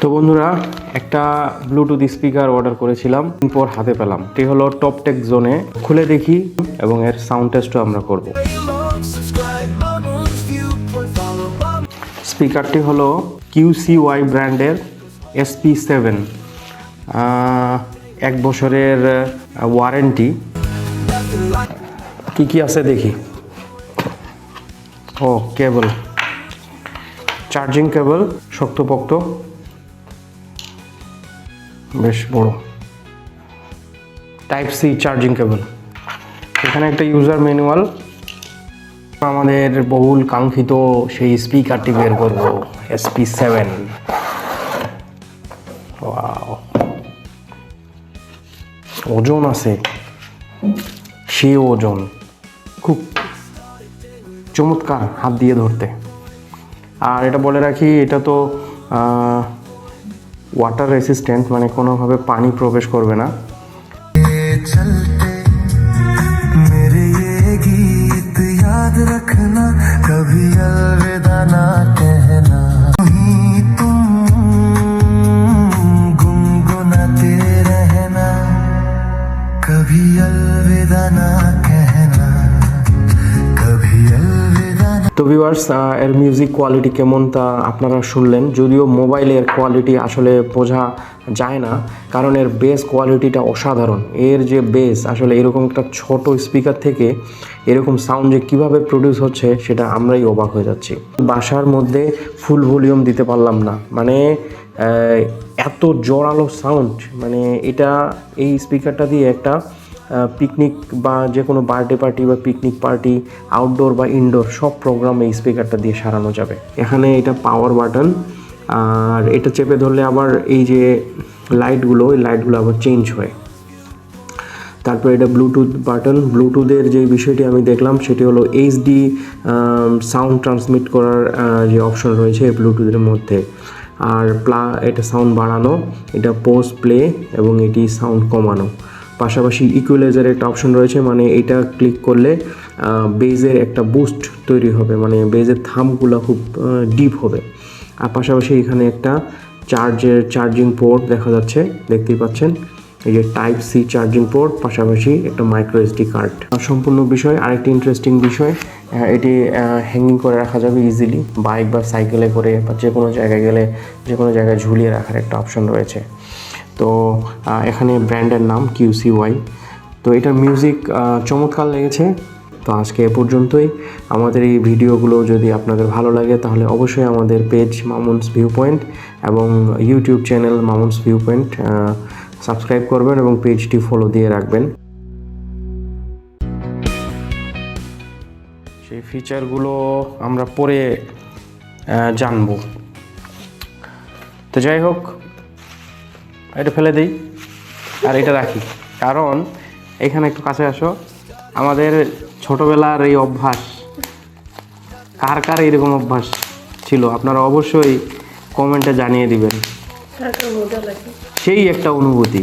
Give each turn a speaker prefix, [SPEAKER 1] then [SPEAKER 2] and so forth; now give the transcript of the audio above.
[SPEAKER 1] তো বন্ধুরা, একটা ব্লুটুথ স্পিকার অর্ডার করেছিলাম, পর হাতে পেলাম। এটি হলো টপটেক জোনে। খুলে দেখি এবং এর সাউন্ড টেস্টও আমরা করব। স্পিকারটি হলো QCY ব্র্যান্ডের SP7, 1 বছরের ওয়ারেন্টি। কি আছে দেখি। ও কেবল, চার্জিং কেবল, শক্তপোক্ত, বেশ বড় টাইপ সি চার্জিং কেবল। এখানে একটা ইউজার ম্যানুয়াল। আমাদের বহুল কাঙ্ক্ষিত সেই স্পিকারটি বের করব, SP7। ওয়াও, ওজন আছে, সে ওজন, খুব চমৎকার হাত দিয়ে ধরতে। আর এটা বলে রাখি, এটা তো ওয়াটার রেসিস্ট্যান্ট, মানে কোনোভাবে পানি প্রবেশ করবে না। मेरे ये गीत याद रखना, कभी अलविदा ना कहना, तुम गुनगुनाते रहना, कभी अलविदा ना कहना, कभी अलविदा। তো ভিউয়ার্স, এর মিউজিক কোয়ালিটি কেমন তা আপনারা শুনলেন। যদিও মোবাইলের কোয়ালিটি আসলে বোঝা যায় না, কারণ এর বেস কোয়ালিটিটা অসাধারণ। এর যে বেস, আসলে এরকম একটা ছোট স্পিকার থেকে এরকম সাউন্ড যে কীভাবে প্রডিউস হচ্ছে সেটা আমরাই অবাক হয়ে যাচ্ছি। বাসার মধ্যে ফুল ভলিউম দিতে পারলাম না, মানে এত জোরালো সাউন্ড। মানে এই স্পিকারটা দিয়ে একটা পিকনিক বা যে কোনো বার্থডে পার্টি বা পিকনিক পার্টি, আউটডোর বা ইনডোর সব প্রোগ্রাম এই স্পিকারটা দিয়ে সারানো যাবে। এখানে এটা পাওয়ার বাটন, আর এটা চেপে ধরলে আবার এই যে লাইটগুলো, ওই লাইটগুলো আবার চেঞ্জ হয়। তারপর এটা ব্লুটুথ বাটন। ব্লুটুথের যে বিষয়টি আমি দেখলাম সেটি হলো HD সাউন্ড ট্রান্সমিট করার যে অপশন রয়েছে এই ব্লুটুথের মধ্যে। আর এটা সাউন্ড বাড়ানো, এটা পোজ প্লে, এবং এটি সাউন্ড কমানো। পাশাপাশি ইকুয়ালাইজারের একটা অপশন রয়েছে, মানে এটা ক্লিক করলে বেজের একটা বুস্ট তৈরি হবে, মানে বেজের থামগুলো খুব ডিপ হবে। আর পাশাপাশি এখানে একটা চার্জিং পোর্ট দেখা যাচ্ছে, দেখতেই পাচ্ছেন। এই যে টাইপ সি চার্জিং পোর্ট, পাশাপাশি একটা মাইক্রো SD কার্ড। সম্পূর্ণ বিষয়। আরেকটি ইন্টারেস্টিং বিষয়, এটি হ্যাঙ্গিং করে রাখা যাবে ইজিলি। বাইক বা সাইকেলে করে বা যে কোনো জায়গায় গেলে যে কোনো জায়গায় ঝুলিয়ে রাখার একটা অপশন রয়েছে। তো এখানে ব্র্যান্ডের নাম QCY। তো এটার মিউজিক চমৎকার লেগেছে। তো আজকে এ পর্যন্তই। আমাদের এই ভিডিওগুলো যদি আপনাদের ভালো লাগে তাহলে অবশ্যই আমাদের পেজ মামুনস ভিউ পয়েন্ট এবং YouTube channel Mamun's view point subscribe করবেন এবং পেজটি ফলো দিয়ে রাখবেন। সেই ফিচারগুলো আমরা পরে জানব। তো যাই হোক, এটা ফেলে দিই আর এটা রাখি, কারণ এখানে একটু কাছে আসো। আমাদের ছোটবেলার এই অভ্যাস, কার কার এরকম অভ্যাস ছিল আপনারা অবশ্যই কমেন্টে জানিয়ে দিবেন। সেই একটা অনুভূতি।